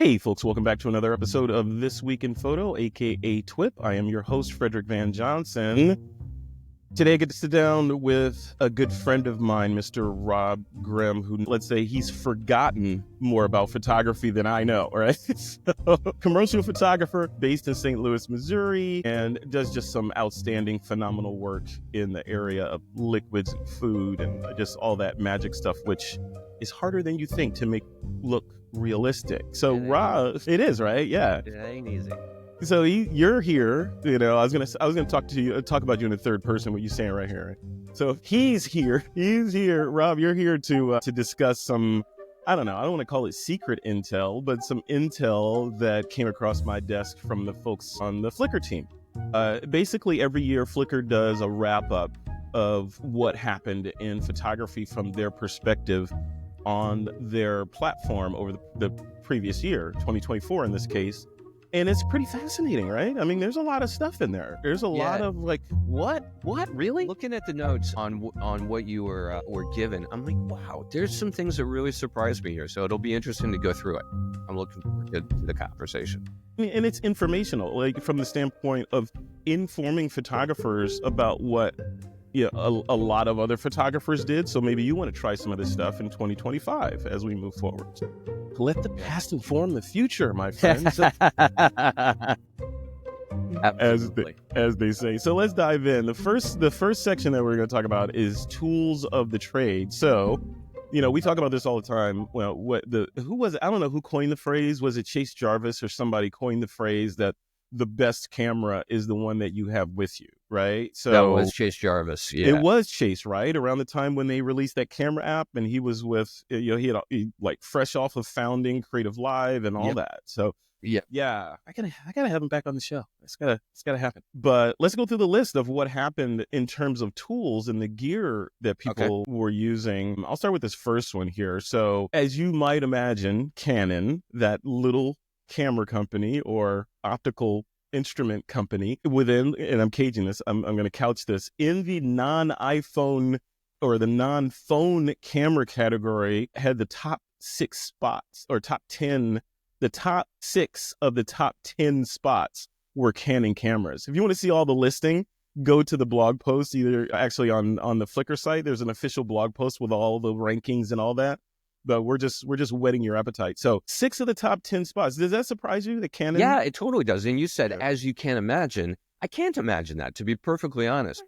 Hey folks, welcome back to another episode of This Week in Photo, aka TWiP. I am your host, Frederick Van Johnson. Today I get to sit down with a good friend of mine, Mr. Rob Grimm, who, let's say, he's forgotten more about photography than I know, right? So, commercial photographer based in St. Louis, Missouri, and does just some outstanding, phenomenal work in the area of liquids and food and just all that magic stuff, which is harder than you think to make look realistic. So Rob, it is, right? Yeah. It ain't easy. So you're here. You know, I was gonna talk about you in the third person. What you saying right here? Right? So he's here. He's here. Rob, you're here to discuss some. I don't know. I don't want to call it secret intel, but some intel that came across my desk from the folks on the Flickr team. Basically, every year Flickr does a wrap up of what happened in photography from their perspective on their platform over the previous year, 2024 in this case. And it's pretty fascinating, right? I mean, there's a lot of stuff in there. There's a lot of like, what, really? Looking at the notes on what you were given, I'm like, wow, there's some things that really surprised me here. So it'll be interesting to go through it. I'm looking forward to the conversation. And it's informational, like from the standpoint of informing photographers about what a lot of other photographers did. So maybe you want to try some of this stuff in 2025 as we move forward. Let the past inform the future, my friends. as they say. So let's dive in. The first section that we're going to talk about is tools of the trade. So, we talk about this all the time. Well, who was it? I don't know who coined the phrase. Was it Chase Jarvis or somebody coined the phrase that the best camera is the one that you have with you, right? So that was Chase Jarvis. Yeah, it was Chase, right? Around the time when they released that camera app, and he was with, he like fresh off of founding Creative Live and all that. So yeah, I gotta have him back on the show. It's gotta happen. But let's go through the list of what happened in terms of tools and the gear that people were using. I'll start with this first one here. So as you might imagine, Canon, that little camera company or optical instrument company within, and I'm caging this, I'm going to couch this in the non-iPhone or the non-phone camera category, had the top 6 spots or top 10. The top 6 of the top 10 spots were Canon cameras. If you want to see all the listing, go to the blog post, either actually on the Flickr site. There's an official blog post with all the rankings and all that. But we're just whetting your appetite. So 6 of the top 10 spots. Does that surprise you, the Canon? Yeah, it totally does. And you said, as you can imagine. I can't imagine that, to be perfectly honest.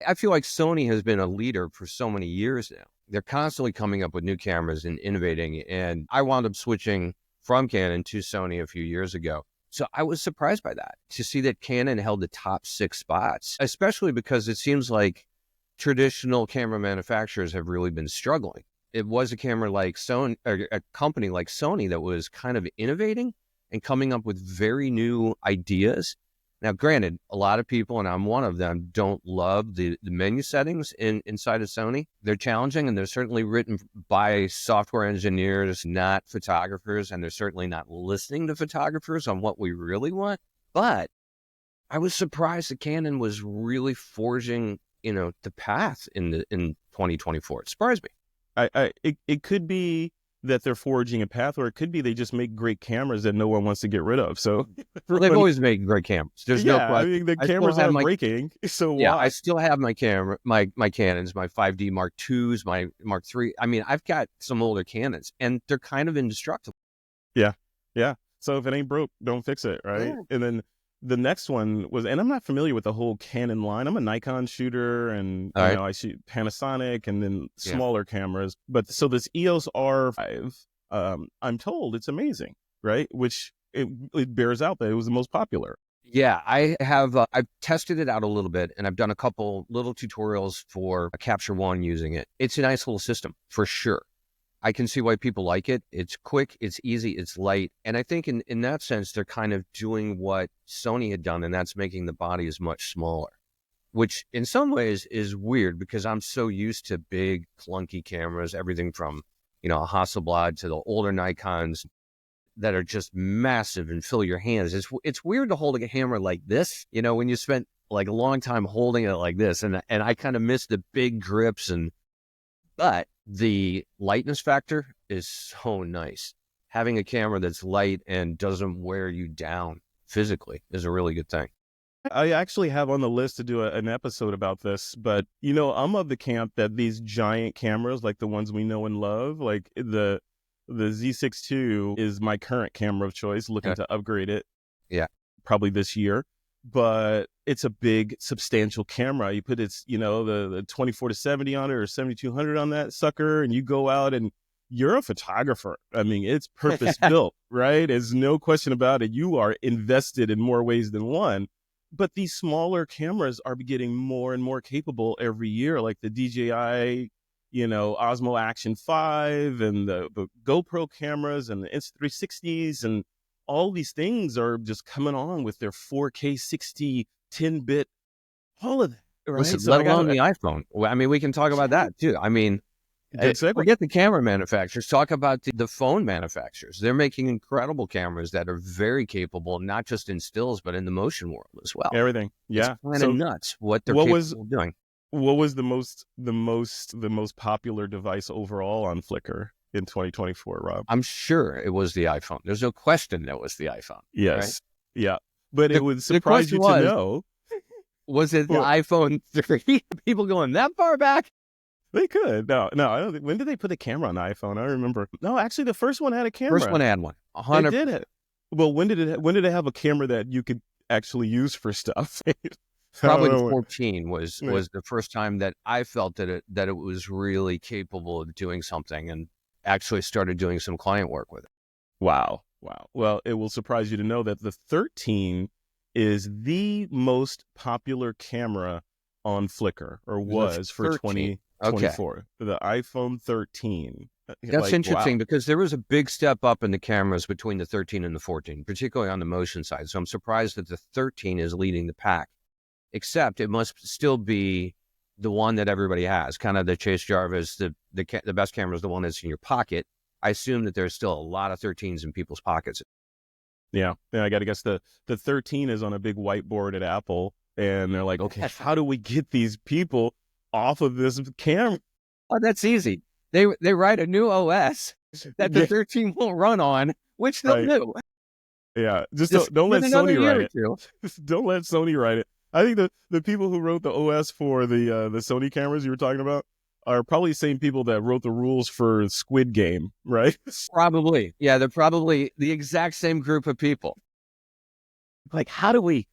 I feel like Sony has been a leader for so many years now. They're constantly coming up with new cameras and innovating. And I wound up switching from Canon to Sony a few years ago. So I was surprised by that, to see that Canon held the top 6 spots, especially because it seems like traditional camera manufacturers have really been struggling. It was a camera like Sony, or a company like Sony, that was kind of innovating and coming up with very new ideas. Now, granted, a lot of people, and I'm one of them, don't love the menu settings inside of Sony. They're challenging, and they're certainly written by software engineers, not photographers, and they're certainly not listening to photographers on what we really want. But I was surprised that Canon was really forging, the path in 2024. It surprised me. It could be that they're forging a path, or it could be they just make great cameras that no one wants to get rid of. So they've always made great cameras. There's no question. I mean, the cameras aren't breaking. So yeah, why? I still have my camera, my Canons, my 5D Mark IIs, my Mark III. I mean, I've got some older Canons, and they're kind of indestructible. Yeah. So if it ain't broke, don't fix it, right? Yeah. And then the next one was, and I'm not familiar with the whole Canon line. I'm a Nikon shooter, and I shoot Panasonic and then smaller cameras. But so this EOS R5, I'm told it's amazing, right? Which it bears out that it was the most popular. Yeah, I have. I've tested it out a little bit, and I've done a couple little tutorials for Capture One using it. It's a nice little system for sure. I can see why people like it. It's quick, it's easy, it's light. And I think in that sense, they're kind of doing what Sony had done, and that's making the bodies much smaller, which in some ways is weird because I'm so used to big, clunky cameras, everything from, a Hasselblad to the older Nikons that are just massive and fill your hands. It's weird to hold a camera like this, when you spent like a long time holding it like this. And I kind of miss the big grips but the lightness factor is so nice. having a camera that's light and doesn't wear you down physically is a really good thing. I actually have on the list to do an episode about this, but I'm of the camp that these giant cameras, like the ones we know and love, like the Z6 II is my current camera of choice, looking to upgrade it. Yeah. Probably this year, but it's a big, substantial camera. You put the 24-70 on it or 7200 on that sucker, and you go out and you're a photographer. I mean, it's purpose built, right? There's no question about it. You are invested in more ways than one. But these smaller cameras are getting more and more capable every year, like the DJI, Osmo Action 5 and the GoPro cameras and the Insta360s, and all these things are just coming on with their 4K 60 10-bit, all of that. Right? Listen, let alone the iPhone. I mean, we can talk about that too. I mean, forget the camera manufacturers. Talk about the phone manufacturers. They're making incredible cameras that are very capable, not just in stills, but in the motion world as well. Everything. Yeah. It's kind of nuts what they're capable of doing. What was the most popular device overall on Flickr in 2024, Rob? I'm sure it was the iPhone. There's no question that was the iPhone. Yes. Right? Yeah. But it would surprise you to know. Was it the iPhone 3? People going that far back? They could. No, I don't think. When did they put a camera on the iPhone? I don't remember. No, actually, the first one had a camera. First one had one. 100%. It did it. Well, when did it have a camera that you could actually use for stuff? Probably 14 was the first time that I felt that it was really capable of doing something, and actually started doing some client work with it. Wow. Well, it will surprise you to know that the 13 is the most popular camera on Flickr, or was for 2024. The iPhone 13. That's interesting because there was a big step up in the cameras between the 13 and the 14, particularly on the motion side. So I'm surprised that the 13 is leading the pack, except it must still be the one that everybody has, kind of the Chase Jarvis. The best camera is the one that's in your pocket. I assume that there's still a lot of 13s in people's pockets. Yeah, I got to guess the 13 is on a big whiteboard at Apple, and they're like, okay, how do we get these people off of this camera? Oh, that's easy. They write a new OS that the 13 won't run on, which they'll do. Yeah, just don't let Sony write it. Don't let Sony write it. I think the people who wrote the OS for the Sony cameras you were talking about are probably the same people that wrote the rules for Squid Game, right? Probably. Yeah, they're probably the exact same group of people. Like, how do we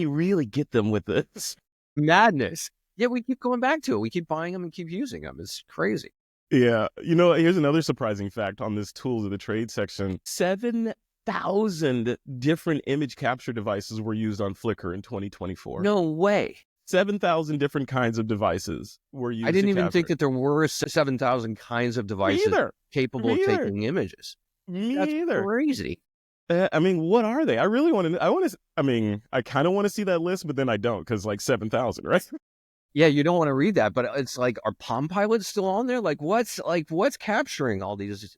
really get them with this? Madness. Yeah, we keep going back to it. We keep buying them and keep using them. It's crazy. Yeah. Here's another surprising fact on this tools of the trade section. 7,000 different image capture devices were used on Flickr in 2024. No way. 7,000 different kinds of devices were used. I didn't even think that there were 7,000 kinds of devices capable of taking images. That's crazy. I mean, what are they? I really want to. I kind of want to see that list, but then I don't, because like 7,000, right? Yeah, you don't want to read that, but it's like, are Palm Pilots still on there? What's capturing all these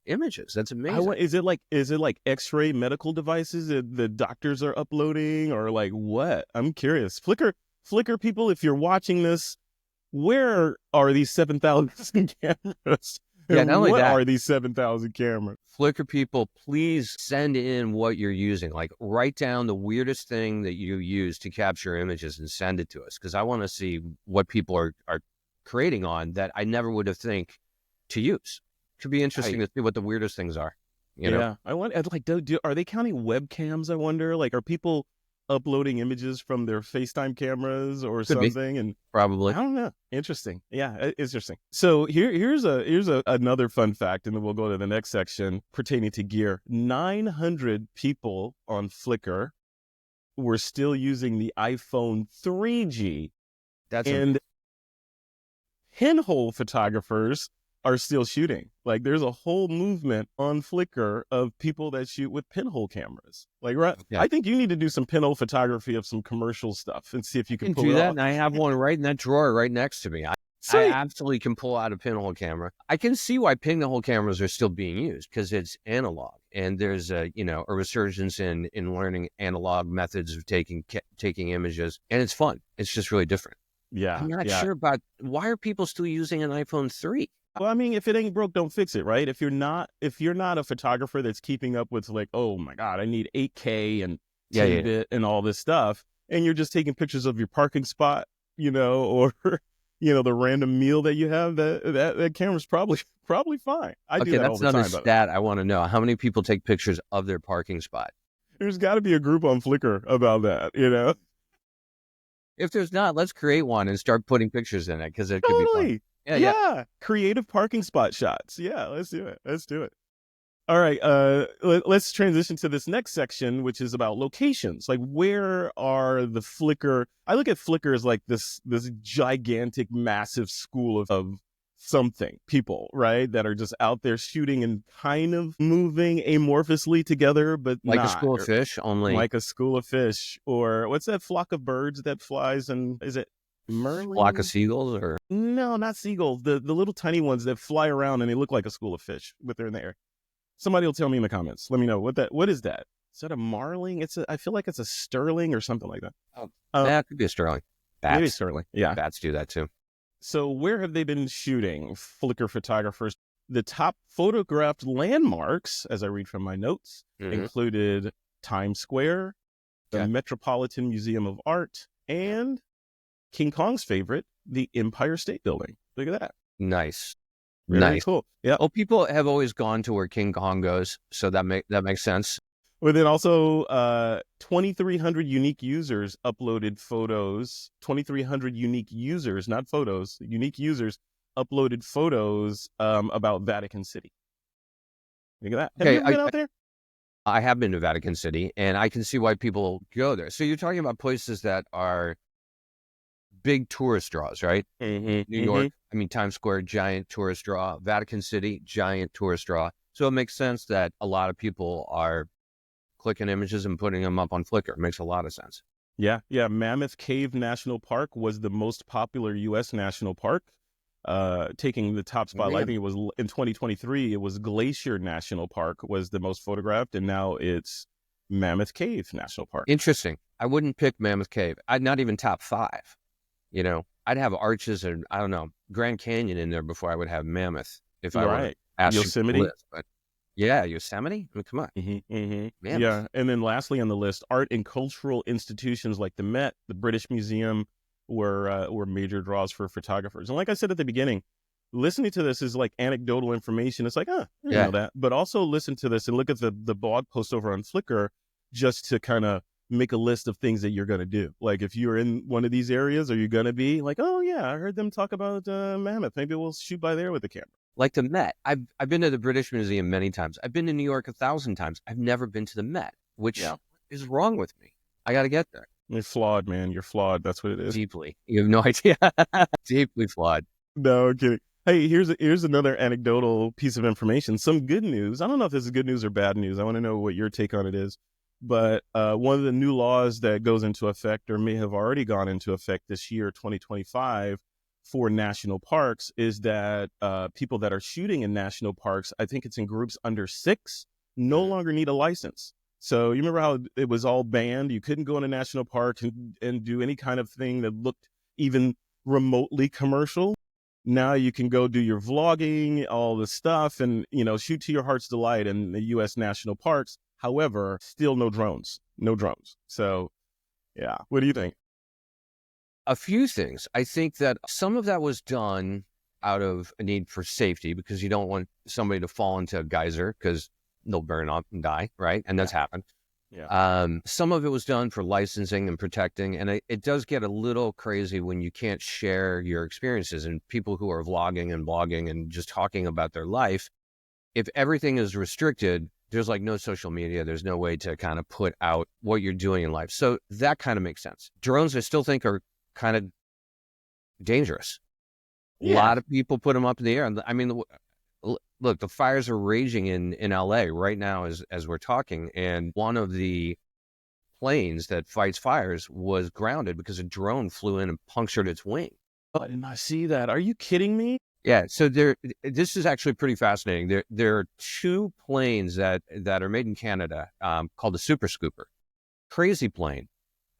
images? That's amazing. Is it like X-ray medical devices that the doctors are uploading, or like what? I'm curious. Flickr people, if you're watching this, where are these 7,000 cameras? Yeah, not only what that, are these 7,000 cameras? Flickr people, please send in what you're using. Like, write down the weirdest thing that you use to capture images and send it to us, because I want to see what people are creating on that I never would have think to use. Could be interesting to see what the weirdest things are. You know? I want are they counting webcams? I wonder. Like, are people uploading images from their FaceTime cameras or something? And probably, I don't know. Interesting. Yeah, interesting. So here's another fun fact, and then we'll go to the next section pertaining to gear. 900 people on Flickr were still using the iPhone 3G. And pinhole photographers are still shooting. Like, there's a whole movement on Flickr of people that shoot with pinhole cameras. Like, right? Yeah. I think you need to do some pinhole photography of some commercial stuff and see if you can pull do it that. off. And I have one right in that drawer right next to me. I absolutely can pull out a pinhole camera. I can see why pinhole cameras are still being used, because it's analog, and there's a resurgence in learning analog methods of taking images, and it's fun. It's just really different. Yeah, I'm not sure about why are people still using an iPhone 3. Well, I mean, if it ain't broke, don't fix it, right? If you're not a photographer that's keeping up with like, oh my God, I need 8K and Yeah, 10 yeah. bit and all this stuff, and you're just taking pictures of your parking spot, or the random meal that you have, that camera's probably fine. I do Okay, that all that's the another time, but stat I want to know. How many people take pictures of their parking spot? there's got to be a group on Flickr about that. If there's not, let's create one and start putting pictures in it because it could be fun. Totally. Yeah, yeah. Yeah. Creative parking spot shots. Yeah, let's do it. Let's do it. All right, let's transition to this next section, which is about locations. Like, where are the Flickr? I look at Flickr as like this gigantic, massive school of something people, right? That are just out there shooting and kind of moving amorphously together, but Like a not. school of Or fish, only like a school of fish, or what's that flock of birds that flies? And is it flock of Merlin? seagulls or No, not seagulls. The little tiny ones that fly around and they look like a school of fish, but they're in the air. Somebody will tell me in the comments. Let me know what is that? Is that a marling? I feel like it's a sterling or something like that. oh, Uh, that could be a sterling. Maybe Bats. sterling. Yeah. Bats do that too. So where have they been shooting? Flickr photographers. The top photographed landmarks, as I read from my notes, included Times Square, the Metropolitan Museum of Art, and King Kong's favorite, the Empire State Building. Look at that. Nice. Very Nice. cool. Yeah. Oh, people have always gone to where King Kong goes, so that makes sense. But then also 2,300 unique users uploaded photos. 2,300 unique users, not photos, unique users uploaded photos about Vatican City. Look at that. Have you ever been out there? I have been to Vatican City, and I can see why people go there. So you're talking about places that are big tourist draws, right? New York, I mean, Times Square, giant tourist draw. Vatican City, giant tourist draw. So it makes sense that a lot of people are clicking images and putting them up on Flickr. It makes a lot of sense. Yeah. Mammoth Cave National Park was the most popular U.S. national park, taking the top spot. I think it was in 2023. It was Glacier National Park was the most photographed, and now it's Mammoth Cave National Park. Interesting. I wouldn't pick Mammoth Cave. I'd not even top 5. I'd have Arches and I don't know Grand Canyon in there before I would have Mammoth if I were asked Yosemite. List, but yeah, Yosemite. I mean, come on. Yeah, and then lastly on the list, art and cultural institutions like the Met, the British Museum were major draws for photographers. And like I said at the beginning, listening to this is like anecdotal information. It's like, I didn't know that. But also listen to this and look at the blog post over on Flickr just to kind of make a list of things that you're going to do. Like if you're in one of these areas, are you going to be like, oh yeah, I heard them talk about Mammoth. Maybe we'll shoot by there with the camera. Like the Met. I've been to the British Museum many times. I've been to New York 1,000 times. I've never been to the Met, which is wrong with me. I got to get there. You're flawed, man. You're flawed. That's what it is. Deeply. You have no idea. Deeply flawed. No, I'm kidding. Hey, here's another anecdotal piece of information. Some good news. I don't know if this is good news or bad news. I want to know what your take on it is. But one of the new laws that goes into effect or may have already gone into effect this year, 2025, for national parks is that people that are shooting in national parks, I think it's in groups under 6, no longer need a license. So you remember how it was all banned? You couldn't go in a national park and do any kind of thing that looked even remotely commercial. Now you can go do your vlogging, all this stuff, and shoot to your heart's delight in the U.S. national parks. However, still no drones. So, yeah. What do you think? A few things. I think that some of that was done out of a need for safety because you don't want somebody to fall into a geyser because they'll burn up and die, right? And that's happened. Yeah. Some of it was done for licensing and protecting, and it does get a little crazy when you can't share your experiences. And people who are vlogging and blogging and just talking about their life, if everything is restricted, there's like no social media. There's no way to kind of put out what you're doing in life. So that kind of makes sense. Drones, I still think are kind of dangerous. A lot of people put them up in the air. I mean, look, the fires are raging in LA right now as we're talking. And one of the planes that fights fires was grounded because a drone flew in and punctured its wing. Oh, I did not see that. Are you kidding me? Yeah. So this is actually pretty fascinating. There are 2 planes that are made in Canada called the Super Scooper. Crazy plane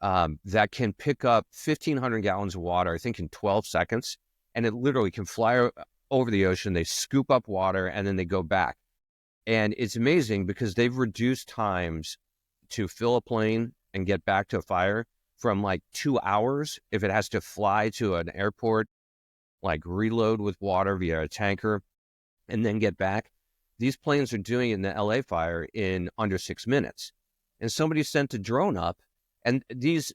that can pick up 1,500 gallons of water, I think in 12 seconds. And it literally can fly over the ocean. They scoop up water and then they go back. And it's amazing because they've reduced times to fill a plane and get back to a fire from like 2 hours if it has to fly to an airport, like reload with water via a tanker, and then get back. These planes are doing it in the LA fire in under 6 minutes. And somebody sent a drone up, and these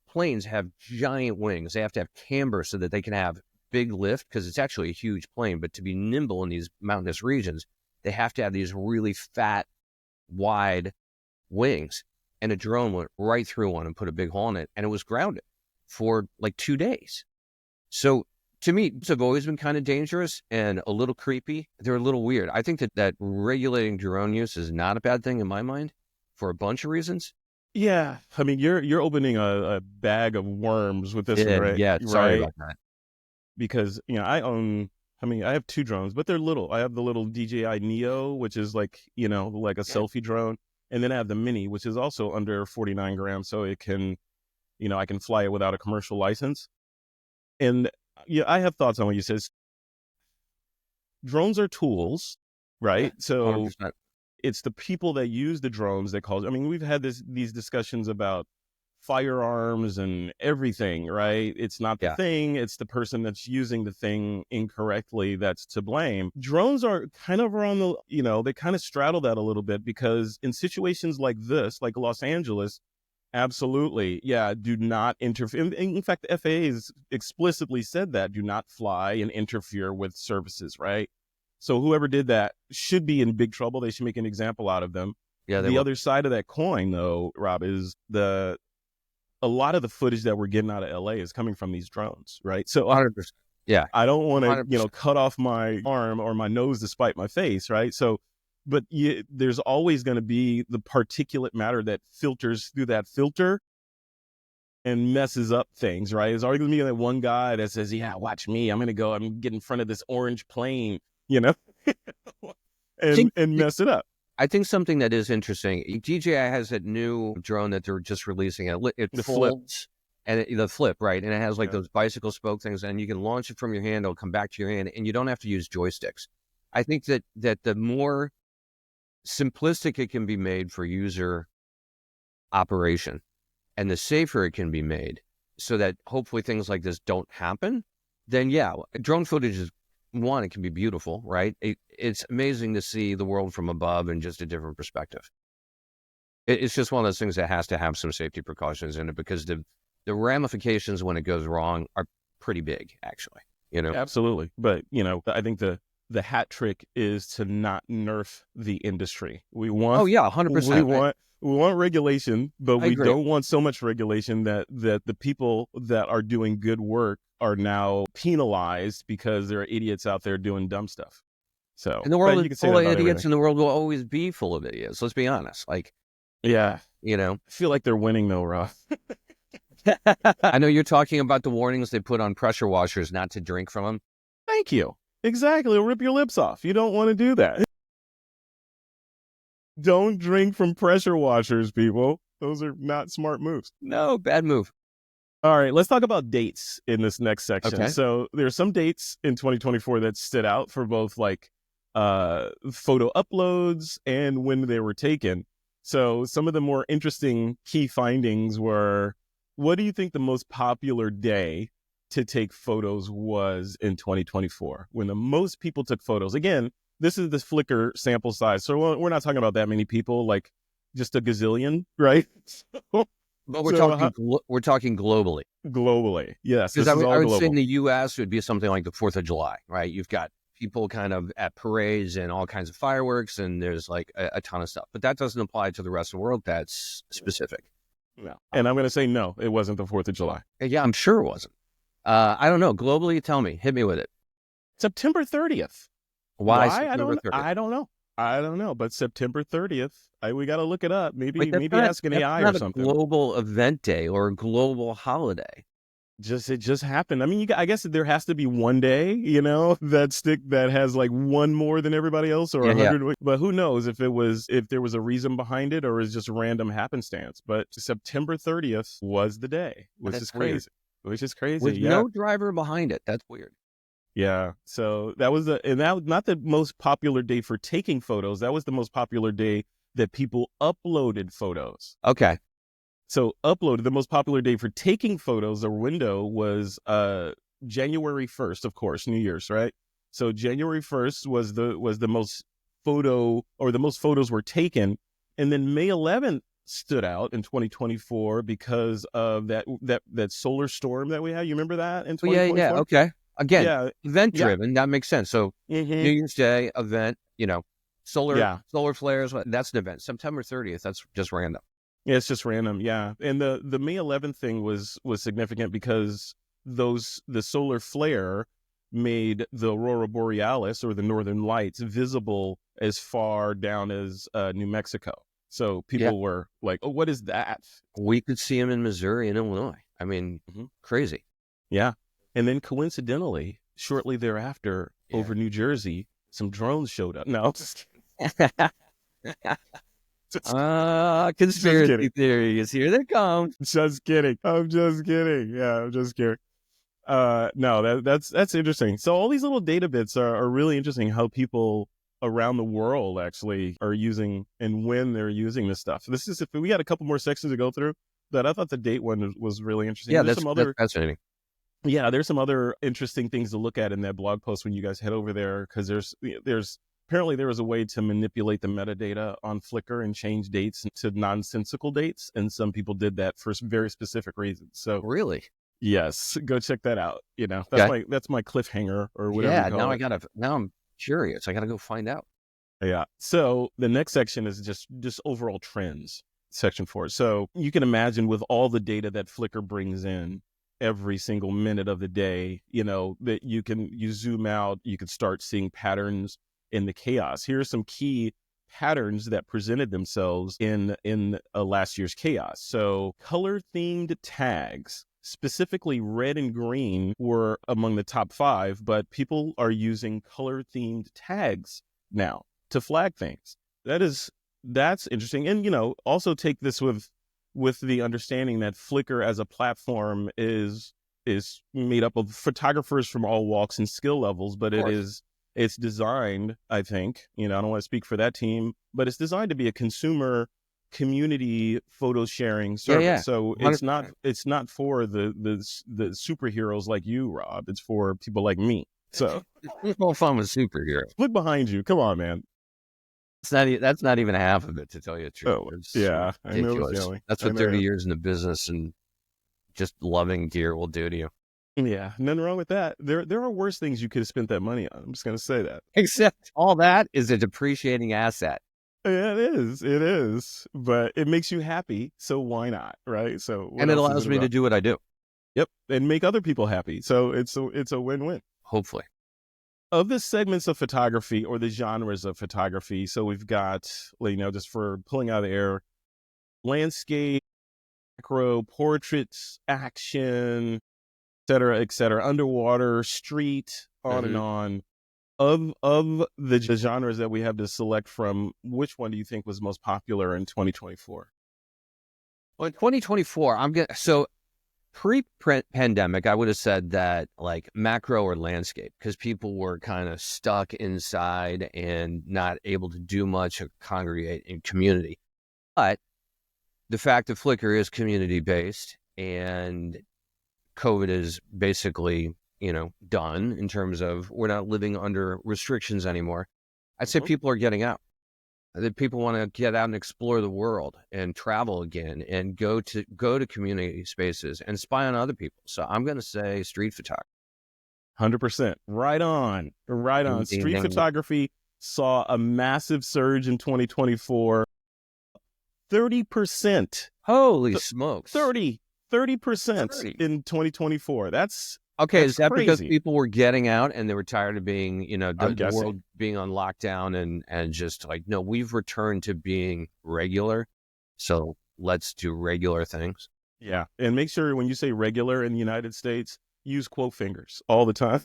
planes have giant wings. They have to have camber so that they can have big lift, because it's actually a huge plane. But to be nimble in these mountainous regions, they have to have these really fat, wide wings. And a drone went right through one and put a big hole in it, and it was grounded for like 2 days. So to me, have always been kind of dangerous and a little creepy. They're a little weird. I think that regulating drone use is not a bad thing in my mind for a bunch of reasons. Yeah. I mean, you're opening a bag of worms with this one, right? Yeah. Sorry about that. Because, I have 2 drones, but they're little. I have the little DJI Neo, which is like a selfie drone. And then I have the Mini, which is also under 49 grams. So it can, I can fly it without a commercial license. And I have thoughts on what you said. Drones are tools, right? Yeah, so 100%. It's the people that use the drones that cause. I mean, we've had these discussions about firearms and everything, right? It's not the thing, it's the person that's using the thing incorrectly that's to blame. Drones are kind of around they kind of straddle that a little bit, because in situations like this, like Los Angeles, absolutely, do not interfere. In fact, the FAA has explicitly said that, do not fly and interfere with services, right? So whoever did that should be in big trouble. They should make an example out of them. Yeah, the other side of that coin, though, Rob, is a lot of the footage that we're getting out of LA is coming from these drones, right? So 100%. Yeah. I don't want to, cut off my arm or my nose to spite my face, right? So, but there's always going to be the particulate matter that filters through that filter and messes up things, right? There's always going to be that one guy that says, yeah, watch me. I'm get in front of this orange plane, and mess it up. I think something that is interesting, DJI has that new drone that they're just releasing. It folds, and the flip, right? And it has those bicycle spoke things, and you can launch it from your hand. It'll come back to your hand, and you don't have to use joysticks. I think that the more simplistic it can be made for user operation, and the safer it can be made, so that hopefully things like this don't happen, then drone footage is, one, it can be beautiful, right? It's amazing to see the world from above and just a different perspective. It's just one of those things that has to have some safety precautions in it, because the ramifications when it goes wrong are pretty big, actually. Absolutely. But, I think the hat trick is to not nerf the industry. We want 100%. We want regulation, but we don't want so much regulation that the people that are doing good work are now penalized because there are idiots out there doing dumb stuff. So, and the world is full of idiots, and the world will always be full of idiots. Let's be honest. I feel like they're winning though, Rob. I know you're talking about the warnings they put on pressure washers not to drink from them. Thank you. Exactly. It'll rip your lips off. You don't want to do that. Don't drink from pressure washers, people. Those are not smart moves. No, bad move. All right, let's talk about dates in this next section. Okay. So there's some dates in 2024 that stood out for both photo uploads and when they were taken. So some of the more interesting key findings were, what do you think the most popular day to take photos was in 2024, when the most people took photos? Again, this is the Flickr sample size, so we're not talking about that many people, like just a gazillion, right? But we're talking globally. Globally, yes. Because I would say in the U.S. it would be something like the 4th of July, right? You've got people kind of at parades and all kinds of fireworks, and there's a ton of stuff. But that doesn't apply to the rest of the world. That's specific. No. And I'm going to say no, it wasn't the 4th of July. Yeah, I'm sure it wasn't. I don't know. Globally, tell me. Hit me with it. September 30th. Why? I don't know. But September 30th, we got to look it up. Maybe ask an AI or something. A global event day or a global holiday. It just happened. I mean, I guess there has to be one day, that has one more than everybody else, or 100. Yeah. But who knows if there was a reason behind it, or is just random happenstance. But September 30th was the day, which is crazy. With no driver behind it. That's weird. Yeah. So that was and that not the most popular day for taking photos. That was the most popular day that people uploaded photos. Okay. So uploaded, the most popular day for taking photos or window was January 1st, of course, New Year's, right? So January 1st was the most photo, or the most photos were taken. And then May 11th stood out in 2024 because of that solar storm that we had. You remember that in Oh, yeah, yeah. 2024? Okay. Again, Yeah. event Yeah. driven. That makes sense. So Mm-hmm. New Year's Day event, solar Yeah. flares. That's an event. September 30th. That's just random. Yeah, it's just random. Yeah. And the May 11th thing was significant because the solar flare made the aurora borealis, or the northern lights, visible as far down as New Mexico. So Yeah. people were like, "Oh, what is that?" We could see them in Missouri and Illinois. I mean, crazy. Yeah. And then coincidentally, shortly thereafter, Yeah. over New Jersey, some drones showed up. No, just kidding. Conspiracy theories. Here they come. Just kidding. I'm just kidding. Yeah, I'm just kidding. No, that's interesting. So all these little data bits are really interesting, how people around the world actually are using and when they're using this stuff. This is, if we got a couple more sections to go through, but I thought the date one was really interesting. Yeah, There's that's some other, fascinating. yeah, there's some other interesting things to look at in that blog post when you guys head over there, because there's apparently there was a way to manipulate the metadata on Flickr and change dates to nonsensical dates, and some people did that for very specific reasons. So Really? yes, go check that out. Okay. That's my cliffhanger, or whatever Yeah, you call it. now I'm curious. I gotta go find out. Yeah. So the next section is just overall trends, section 4. So you can imagine, with all the data that Flickr brings in every single minute of the day, that you zoom out, you can start seeing patterns in the chaos. Here are some key patterns that presented themselves in last year's chaos. So color themed tags, specifically red and green, were among the top 5, but people are using color themed tags now to flag things. That's interesting. And also take this with the understanding that Flickr as a platform is made up of photographers from all walks and skill levels, but it's designed, I think, I don't want to speak for that team, but it's designed to be a consumer community photo sharing service. Yeah. So it's not for the superheroes like you, Rob. It's for people like me. So it's more fun with superheroes. Look behind you. Come on, man. That's not even half of it, to tell you the truth. Oh, yeah, ridiculous. I know the feeling. That's what 30 years in the business and just loving gear will do to you. Yeah, nothing wrong with that. There are worse things you could have spent that money on. I'm just going to say that. Except all that is a depreciating asset. Yeah, it is, but it makes you happy, so why not, right? So and it allows me to do what I do. Yep, and make other people happy. So it's a win-win. Hopefully. Of the segments of photography, or the genres of photography, so we've got, just for pulling out of the air, landscape, macro, portraits, action, et cetera, underwater, street, on and on. Of the genres that we have to select from, which one do you think was most popular in 2024? Well, in 2024, pre-pandemic, I would have said that like macro or landscape, because people were kind of stuck inside and not able to do much or congregate in community. But the fact that Flickr is community-based and COVID is basically, done in terms of we're not living under restrictions anymore, I'd say people are getting out. That people want to get out and explore the world and travel again and go to community spaces and spy on other people. So I'm going to say street photography. 100%. Right on. Street photography saw a massive surge in 2024. 30%. Holy smokes. 30% in 2024. That's okay. That's is that crazy. Because people were getting out and they were tired of being, the world being on lockdown and just like, no, we've returned to being regular. So let's do regular things. Yeah. And make sure when you say regular in the United States, use quote fingers all the time.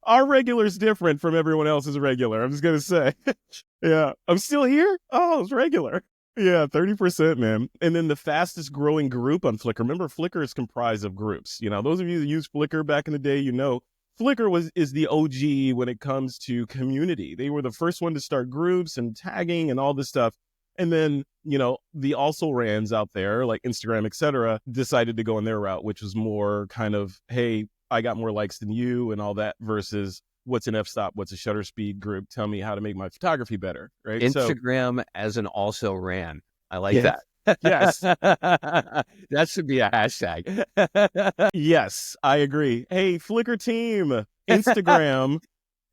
Our regular is different from everyone else's regular. I'm just going to say, yeah, I'm still here. Oh, it's regular. Yeah, 30%, man. And then the fastest growing group on Flickr. Remember, Flickr is comprised of groups. Those of you that used Flickr back in the day, Flickr is the OG when it comes to community. They were the first one to start groups and tagging and all this stuff. And then, the also rans out there like Instagram, etc., decided to go in their route, which was more kind of, hey, I got more likes than you and all that, versus what's an f-stop, what's a shutter speed group, tell me how to make my photography better, right? Instagram as an also ran. I like that. Yes. That should be a hashtag. Yes, I agree. Hey, Flickr team, Instagram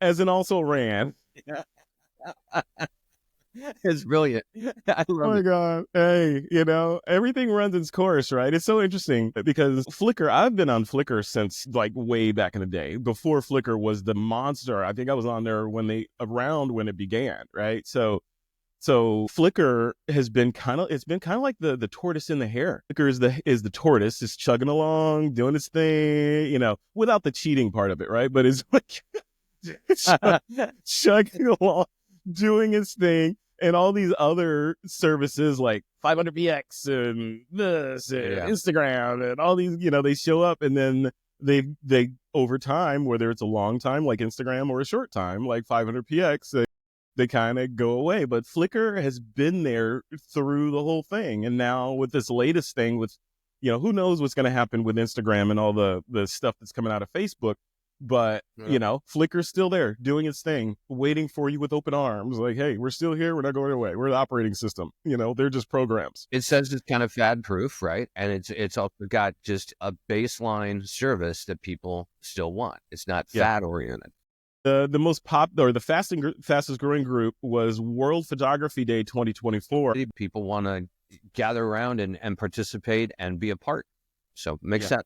as an also ran. It's brilliant. I love it. God. Hey, everything runs its course, right? It's so interesting because Flickr, I've been on Flickr since like way back in the day, before Flickr was the monster. I think I was on there when it began, right? So Flickr has been kind of like the tortoise in the hare. Flickr is the tortoise, is chugging along, doing its thing, without the cheating part of it, right? But it's like chugging along, doing its thing, and all these other services like 500px and this and Instagram and all these, they show up, and then they over time, whether it's a long time like Instagram or a short time like 500px, they kind of go away. But Flickr has been there through the whole thing. And now with this latest thing with, who knows what's going to happen with Instagram and all the stuff that's coming out of Facebook. But, Flickr's still there doing its thing, waiting for you with open arms. Like, hey, we're still here. We're not going away. We're the operating system. They're just programs. It says it's kind of fad proof, right? And it's also got just a baseline service that people still want. It's not fad oriented. The most fastest growing group was World Photography Day 2024. People want to gather around and participate and be a part. So it makes sense.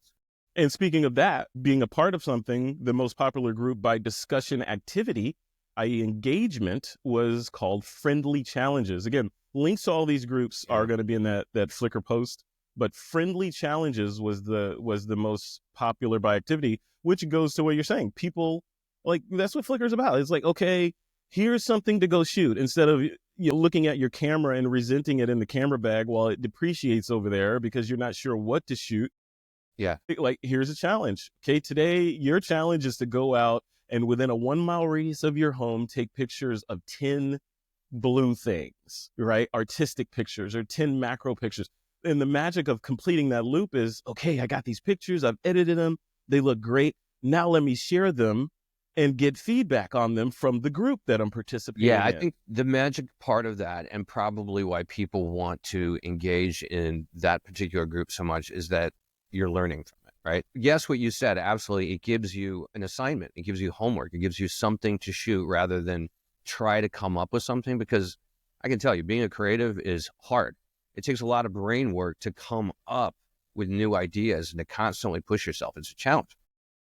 And speaking of that, being a part of something, the most popular group by discussion activity, i.e. engagement, was called Friendly Challenges. Again, links to all these groups are going to be in that Flickr post, but Friendly Challenges was the most popular by activity, which goes to what you're saying. People, like, that's what Flickr's about. It's like, okay, here's something to go shoot, instead of looking at your camera and resenting it in the camera bag while it depreciates over there because you're not sure what to shoot. Yeah. Like, here's a challenge. Okay, today your challenge is to go out and within a 1 mile radius of your home, take pictures of 10 blue things, right? Artistic pictures or 10 macro pictures. And the magic of completing that loop is, okay, I got these pictures, I've edited them, they look great. Now let me share them and get feedback on them from the group that I'm participating in. I think the magic part of that, and probably why people want to engage in that particular group so much, is that you're learning from it, right? Yes, what you said, absolutely. It gives you an assignment. It gives you homework. It gives you something to shoot rather than try to come up with something, because I can tell you, being a creative is hard. It takes a lot of brain work to come up with new ideas and to constantly push yourself. It's a challenge.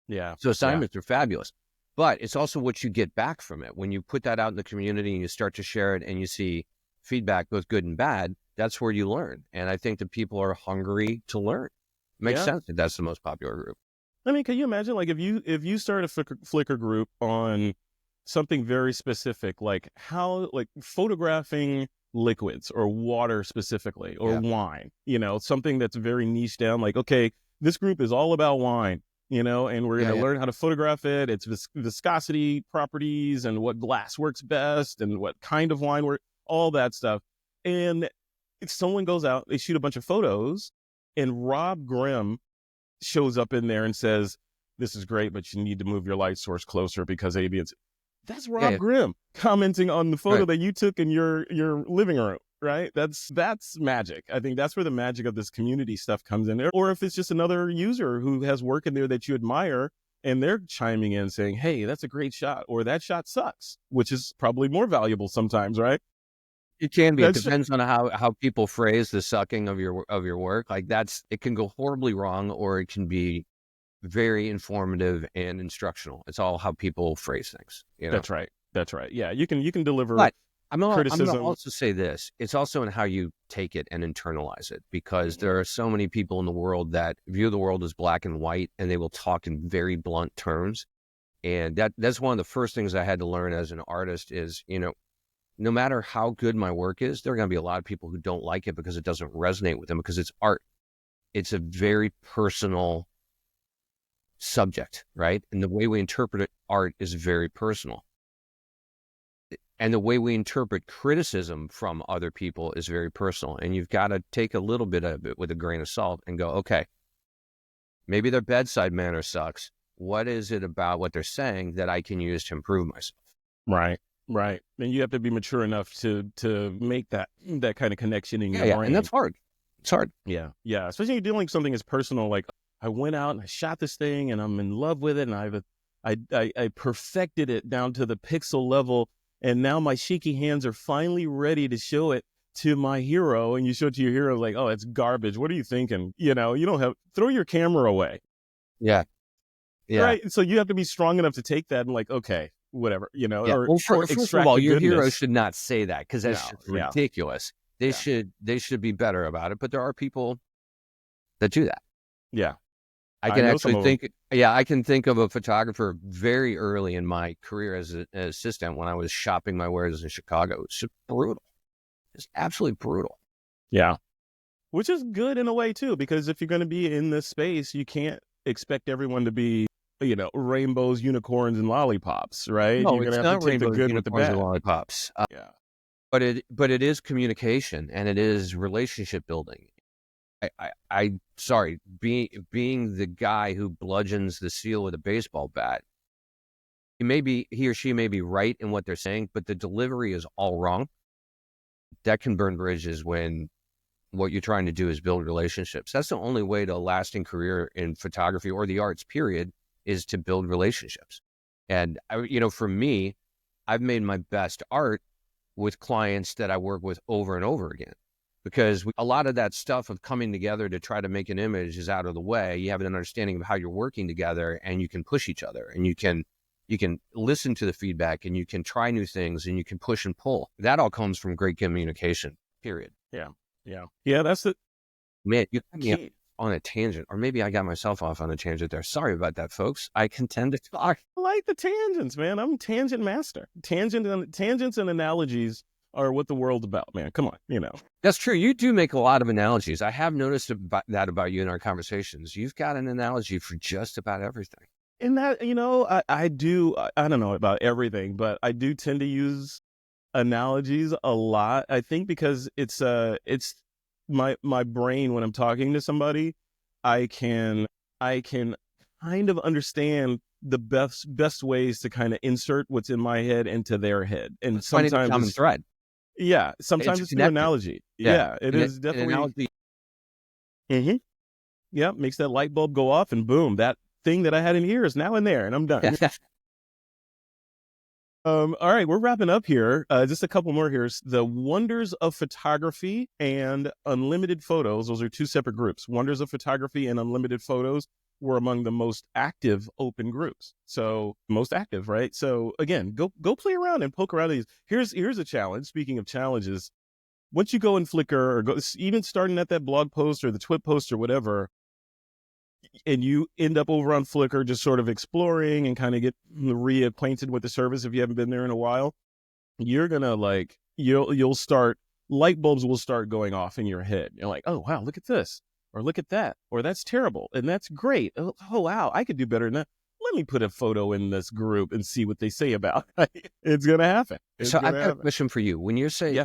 Yeah. So assignments are fabulous, but it's also what you get back from it. When you put that out in the community and you start to share it and you see feedback, both good and bad, that's where you learn. And I think that people are hungry to learn. Makes sense that that's the most popular group. I mean, can you imagine, like, if you start a Flickr group on something very specific, like photographing liquids or water specifically, or wine, something that's very niche down, like, okay, this group is all about wine, and we're going to learn how to photograph it. It's viscosity properties and what glass works best and what kind of wine all that stuff. And if someone goes out, they shoot a bunch of photos, and Rob Grimm shows up in there and says, this is great, but you need to move your light source closer because ABS. That's Rob Grimm commenting on the photo that you took in your living room, right? That's magic. I think that's where the magic of this community stuff comes in there. Or if it's just another user who has work in there that you admire, and they're chiming in saying, hey, that's a great shot, or that shot sucks, which is probably more valuable sometimes, right? It can be. It depends on how people phrase the sucking of your work. Like, it can go horribly wrong, or it can be very informative and instructional. It's all how people phrase things. That's right. Yeah, you can deliver. But criticism. I'm going to also say this: it's also in how you take it and internalize it, because there are so many people in the world that view the world as black and white, and they will talk in very blunt terms. And that's one of the first things I had to learn as an artist is, no matter how good my work is, there are going to be a lot of people who don't like it because it doesn't resonate with them, because it's art. It's a very personal subject, right? And the way we interpret art is very personal. And the way we interpret criticism from other people is very personal. And you've got to take a little bit of it with a grain of salt and go, okay, maybe their bedside manner sucks. What is it about what they're saying that I can use to improve myself? Right. Right. And you have to be mature enough to make that kind of connection in your brain. And that's hard. It's hard. Yeah. Yeah. Especially when you're dealing with something as personal, like I went out and I shot this thing and I'm in love with it and I perfected it down to the pixel level. And now my shaky hands are finally ready to show it to my hero. And you show it to your hero like, oh, it's garbage. What are you thinking? You don't have, throw your camera away. Yeah. Yeah. Right. So you have to be strong enough to take that and like, okay, whatever, Yeah. or first of all, your hero should not say that because that's ridiculous. They should be better about it. But there are people that do that. Yeah. I can actually think, I can think of a photographer very early in my career as an assistant when I was shopping my wares in Chicago. It was just brutal. It's absolutely brutal. Yeah. Which is good in a way too, because if you're going to be in this space, you can't expect everyone to be, rainbows, unicorns, and lollipops, right? No, you're going to have to take the good with the bad. And lollipops. Yeah. But it is communication and it is relationship building. Sorry, being the guy who bludgeons the seal with a baseball bat, he or she may be right in what they're saying, but the delivery is all wrong. That can burn bridges when what you're trying to do is build relationships. That's the only way to a lasting career in photography or the arts, period, is to build relationships. And for me, I've made my best art with clients that I work with over and over again. Because a lot of that stuff of coming together to try to make an image is out of the way. You have an understanding of how you're working together and you can push each other and you can listen to the feedback and you can try new things and you can push and pull. That all comes from great communication, period. Yeah. Yeah. Yeah. That's it. Man, you got me on a tangent, or maybe I got myself off on a tangent there. Sorry about that, folks. I can tend to talk. I like the tangents, man. I'm a tangent master. Tangents and analogies are what the world's about, man. Come on, That's true. You do make a lot of analogies. I have noticed that about you in our conversations. You've got an analogy for just about everything. And that, I do, I don't know about everything, but I do tend to use analogies a lot. I think because it's my brain when I'm talking to somebody, I can kind of understand the best ways to kind of insert what's in my head into their head. And sometimes a common thread. Yeah, sometimes it's an analogy. Yeah, it is definitely. An analogy. Mm-hmm. Yeah, makes that light bulb go off, and boom, that thing that I had in here is now in there, and I'm done. All right, we're wrapping up here. Just a couple more here. The Wonders of Photography and Unlimited Photos. Those are two separate groups. Wonders of Photography and Unlimited Photos were among the most active open groups. So most active, right? So again, go play around and poke around these. Here's a challenge. Speaking of challenges, once you go in Flickr or even starting at that blog post or the TWiP post or whatever, and you end up over on Flickr just sort of exploring and kind of get reacquainted with the service if you haven't been there in a while, you're gonna you'll start, light bulbs will start going off in your head. You're like, oh wow, look at this. Or look at that, or that's terrible, and that's great. Oh, wow, I could do better than that. Let me put a photo in this group and see what they say about it. It's going to happen. So I've got a question for you. When you say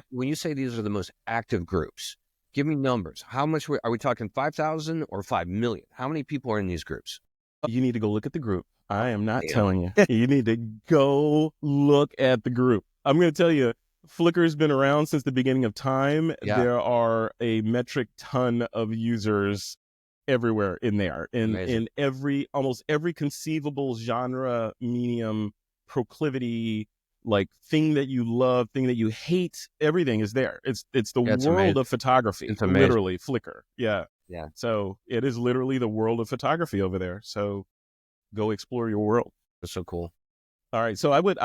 these are the most active groups, give me numbers. How much are we talking? 5,000 or 5 million? How many people are in these groups? You need to go look at the group. I am not telling you. You need to go look at the group. I'm going to tell you, Flickr's been around since the beginning of time. Yeah. There are a metric ton of users everywhere in there, in almost every conceivable genre, medium, proclivity, like thing that you love, thing that you hate. Everything is there. It's the world of photography. It's literally Flickr. Yeah. Yeah. So it is literally the world of photography over there. So go explore your world. That's so cool. All right. So I would,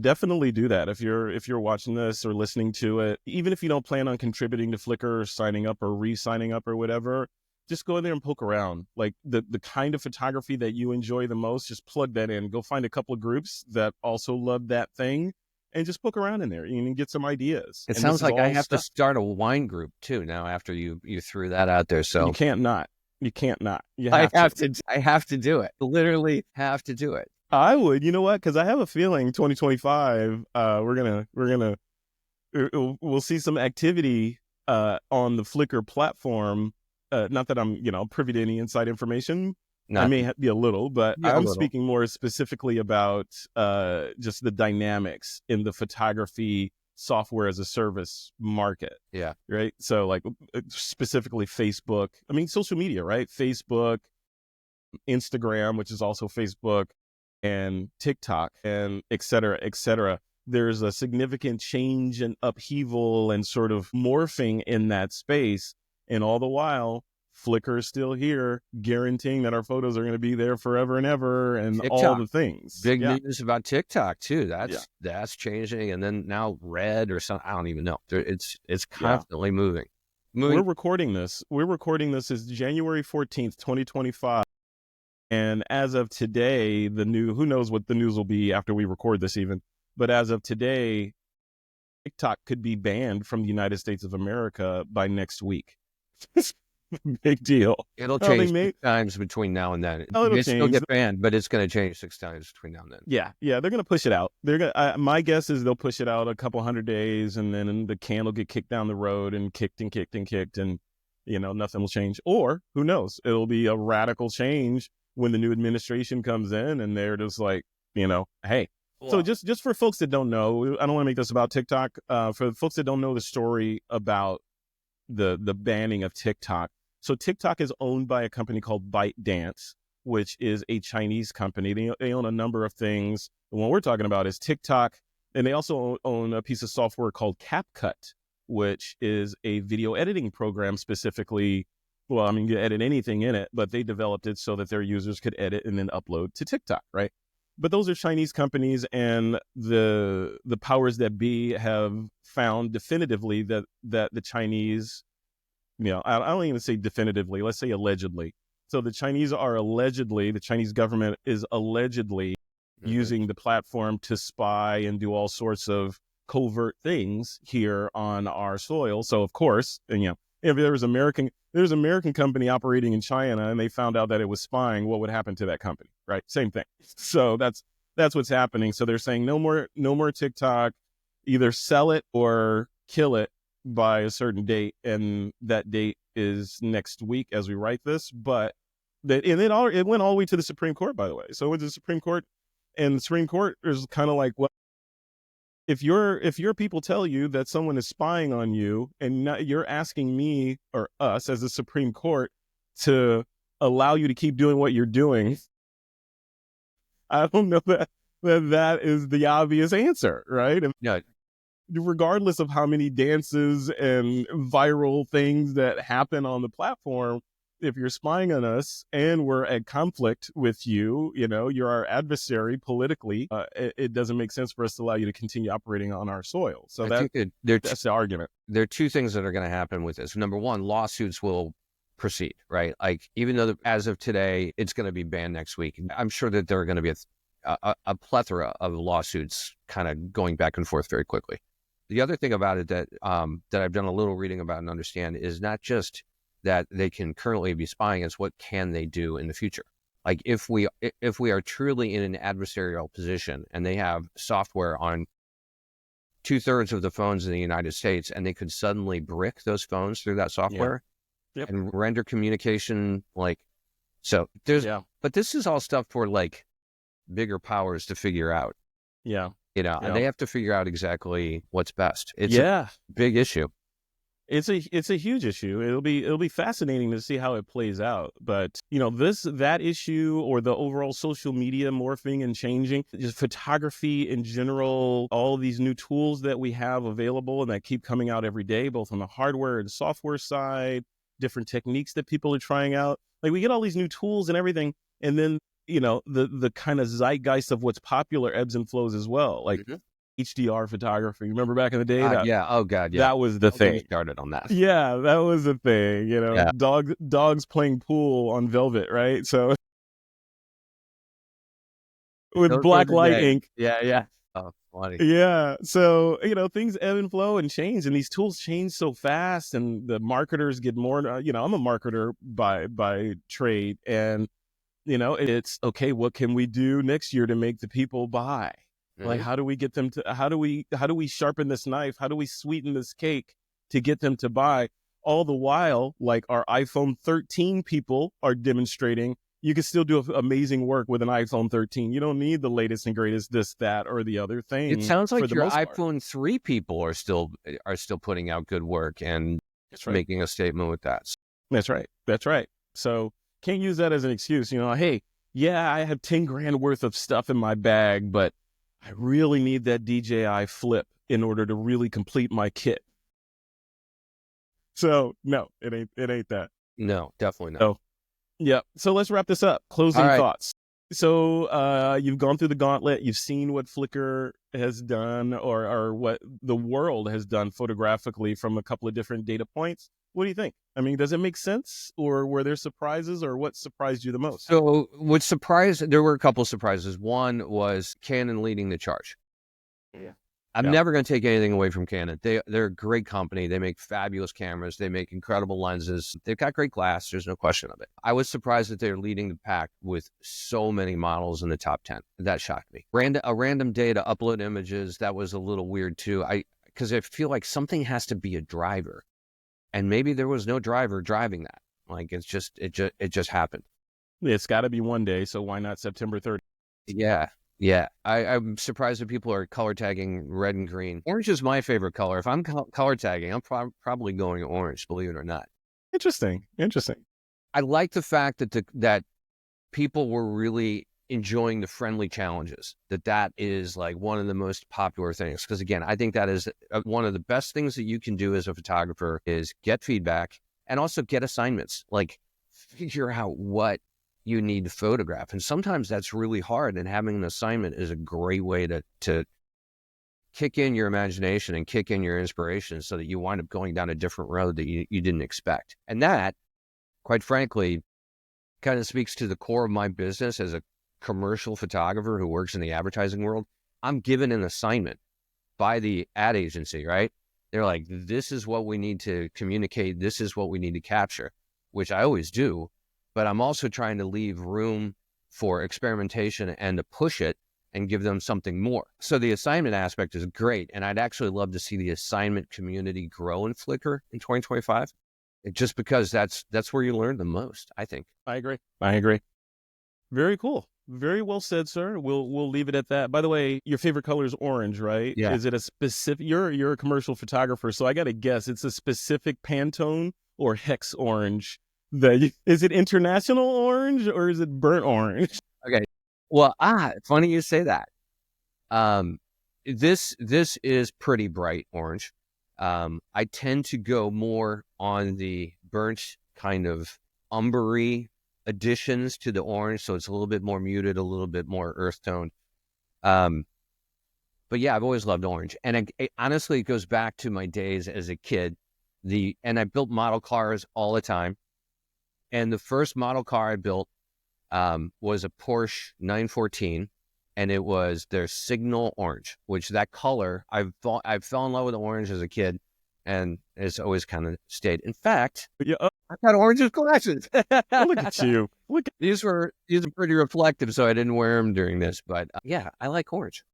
definitely do that. If you're watching this or listening to it, even if you don't plan on contributing to Flickr or signing up or re-signing up or whatever, just go in there and poke around. Like the kind of photography that you enjoy the most, just plug that in. Go find a couple of groups that also love that thing and just poke around in there and get some ideas. It sounds like I have to start a wine group too now after you threw that out there. So you can't not. You can't not. You I have to. I have to do it. Literally have to do it. I would. You know what? Because I have a feeling 2025, we'll see some activity on the Flickr platform. Not that I'm, privy to any inside information. I Not may be a little, but yeah, a I'm little. speaking more specifically about just the dynamics in the photography software as a service market. Yeah. Right. So like specifically Facebook, I mean, social media, right? Facebook, Instagram, which is also Facebook, and TikTok, and et cetera, et cetera. There's a significant change and upheaval and sort of morphing in that space. And all the while, Flickr is still here, guaranteeing that our photos are going to be there forever and ever, and all TikTok. the things. Big Yeah. news about TikTok too. Yeah. That's changing, and then now Red or something. I don't even know. It's Yeah. constantly moving. We're recording this. Is January 14th, 2025. And as of today, who knows what the news will be after we record this even, but as of today, TikTok could be banned from the United States of America by next week. Big deal. It'll change 6 times between now and then. It'll It still change. get banned, but it's going to change 6 times between now and then. Yeah, they're going to push it out. My guess is they'll push it out a couple 100 days, and then the can will get kicked down the road and kicked and kicked and kicked, and nothing will change. Or who knows? It'll be a radical change when the new administration comes in, and they're just like, hey. Wow. So just for folks that don't know, I don't want to make this about TikTok. For folks that don't know the story about the banning of TikTok. So TikTok is owned by a company called ByteDance, which is a Chinese company. They own a number of things. The one we're talking about is TikTok, and they also own a piece of software called CapCut, which is a video editing program specifically. Well, I mean, you edit anything in it, but they developed it so that their users could edit and then upload to TikTok, right? But those are Chinese companies, and the powers that be have found definitively that the Chinese, I don't even say definitively, let's say allegedly. So the Chinese government is allegedly using the platform to spy and do all sorts of covert things here on our soil. So of course, and if there's American company operating in China and they found out that it was spying, what would happen to that company, right? Same thing. So that's what's happening. So they're saying no more TikTok, either sell it or kill it by a certain date, and that date is next week as we write this. But it went all the way to the Supreme Court, by the way. So it went to the Supreme Court, and the Supreme Court is kind of like, well, if your people tell you that someone is spying on you, and you're asking me or us as the Supreme Court to allow you to keep doing what you're doing, I don't know that is the obvious answer, right? Yeah. Regardless of how many dances and viral things that happen on the platform, if you're spying on us and we're at conflict with you, you're our adversary politically, it doesn't make sense for us to allow you to continue operating on our soil. So that's the argument. There are 2 things that are going to happen with this. Number one, lawsuits will proceed, right? Like, even though as of today, it's going to be banned next week, I'm sure that there are going to be a plethora of lawsuits kind of going back and forth very quickly. The other thing about it that I've done a little reading about and understand is not just that they can currently be spying, it's what can they do in the future. Like, if we are truly in an adversarial position and they have software on 2/3 of the phones in the United States, and they could suddenly brick those phones through that software and render communication so there's, but this is all stuff for like bigger powers to figure out. Yeah. And they have to figure out exactly what's best. It's a big issue. It's a huge issue. It'll be fascinating to see how it plays out. But that issue, or the overall social media morphing and changing, just photography in general, all of these new tools that we have available and that keep coming out every day, both on the hardware and software side, different techniques that people are trying out. Like, we get all these new tools and everything, and then the kind of zeitgeist of what's popular ebbs and flows as well. Like HDR photography. Remember back in the day? Oh God, yeah. That was the thing. Started on that. Yeah, that was the thing. Dogs playing pool on velvet, right? So with black light ink. Yeah. Oh, funny. Yeah. So, things ebb and flow and change, and these tools change so fast, and the marketers get more, I'm a marketer by trade, and, it's okay. What can we do next year to make the people buy? Like, Mhm. how do we get them to, how do we sharpen this knife? How do we sweeten this cake to get them to buy? All the while, like our iPhone 13 people are demonstrating, you can still do amazing work with an iPhone 13. You don't need the latest and greatest this, that, or the other It thing sounds for like the your most part. iPhone 3 people are still putting out good work and That's right. making a statement with that. That's right. That's right. So can't use that as an excuse. Hey, yeah, I have 10 grand worth of stuff in my bag, but I really need that DJI Flip in order to really complete my kit. So no, it ain't that. No, definitely not. So yeah. So let's wrap this up. All Closing right. thoughts. So you've gone through the gauntlet. You've seen what Flickr has done, or what the world has done photographically from a couple of different data points. What do you think? I mean, does it make sense, or were there surprises, or what surprised you the most? So there were a couple of surprises. One was Canon leading the charge. Yeah. I'm Yeah. never going to take anything away from Canon. They're a great company. They make fabulous cameras. They make incredible lenses. They've got great glass. There's no question of it. I was surprised that they're leading the pack with so many models in the top 10. That shocked me. A random day to upload images, that was a little weird too. Because I feel like something has to be a driver, and maybe there was no driver driving that. Like it just happened. It's got to be one day, so why not September 30th? Yeah. Yeah. I'm surprised that people are color tagging red and green. Orange is my favorite color. If I'm color tagging, I'm probably going orange, believe it or not. Interesting. I like the fact that people were really enjoying the friendly challenges, that is like one of the most popular things. Because again, I think that is one of the best things that you can do as a photographer is get feedback and also get assignments, like figure out what you need to photograph. And sometimes that's really hard. And having an assignment is a great way to kick in your imagination and kick in your inspiration so that you wind up going down a different road that you didn't expect. And that, quite frankly, kind of speaks to the core of my business as a commercial photographer who works in the advertising world. I'm given an assignment by the ad agency, right? They're like, this is what we need to communicate. This is what we need to capture, which I always do. But I'm also trying to leave room for experimentation and to push it and give them something more. So the assignment aspect is great. And I'd actually love to see the assignment community grow in Flickr in 2025. Just because that's where you learn the most, I think. I agree. Very cool. Very well said, sir. We'll leave it at that. By the way, your favorite color is orange, right? Yeah. Is it a specific? You're a commercial photographer, so I got to guess it's a specific Pantone or hex orange. Is it international orange or is it burnt orange? Okay. Well, funny you say that. This is pretty bright orange. I tend to go more on the burnt kind of umbery additions to the orange, so it's a little bit more muted, a little bit more earth toned. But yeah, I've always loved orange, and honestly, it goes back to my days as a kid. And I built model cars all the time, and the first model car I built was a Porsche 914. And it was their signal orange, which that color, I fell in love with orange as a kid, and it's always kind of stayed. In fact, Yeah. I've got orange glasses. Look at you. These are pretty reflective, so I didn't wear them during this. But yeah, I like orange.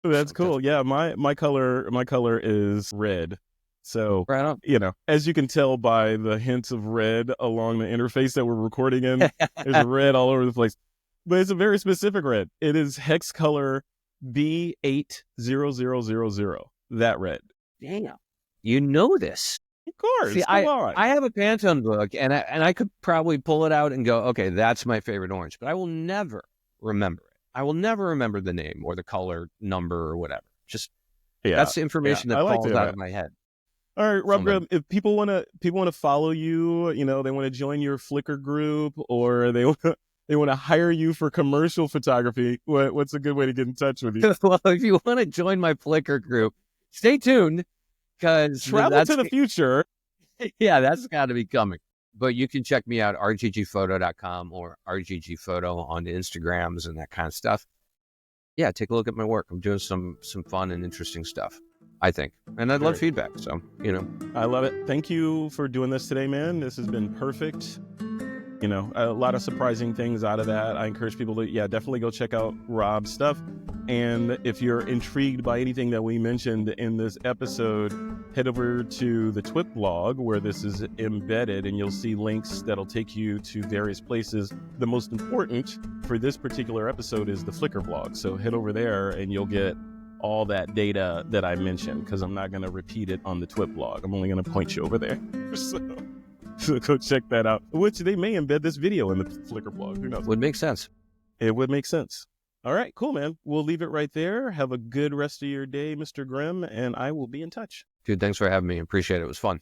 That's cool. Yeah, my color is red. So, right on. as you can tell by the hints of red along the interface that we're recording in, there's red all over the place. But it's a very specific red. It is hex color B80000. That red. Damn. You know this. Of course. See, Come on. I have a Pantone book, and I could probably pull it out and go, okay, that's my favorite orange. But I will never remember it. I will never remember the name or the color number or whatever. Just that's the information that falls out of my head. All right, Rob Grimm, if people want to follow you, they want to join your Flickr group, or they want to hire you for commercial photography, what's a good way to get in touch with you? Well, if you want to join my Flickr group, stay tuned, because travel to the future. Yeah, that's got to be coming. But you can check me out, rggphoto.com or rggphoto on the Instagrams and that kind of stuff. yeah, take a look at my work. I'm doing some fun and interesting stuff, I think. And I'd love feedback. So, I love it. Thank you for doing this today, man. This has been perfect. A lot of surprising things out of that. I encourage people to, definitely go check out Rob's stuff. And if you're intrigued by anything that we mentioned in this episode, head over to the TWiP blog where this is embedded, and you'll see links that'll take you to various places. The most important for this particular episode is the Flickr blog. So head over there and you'll get all that data that I mentioned, because I'm not going to repeat it on the TWiP blog. I'm only going to point you over there. So go check that out, which they may embed this video in the Flickr blog. Who knows? Would make sense. It would make sense. All right, cool, man. We'll leave it right there. Have a good rest of your day, Mr. Grimm, and I will be in touch. Dude, thanks for having me. Appreciate it. It was fun.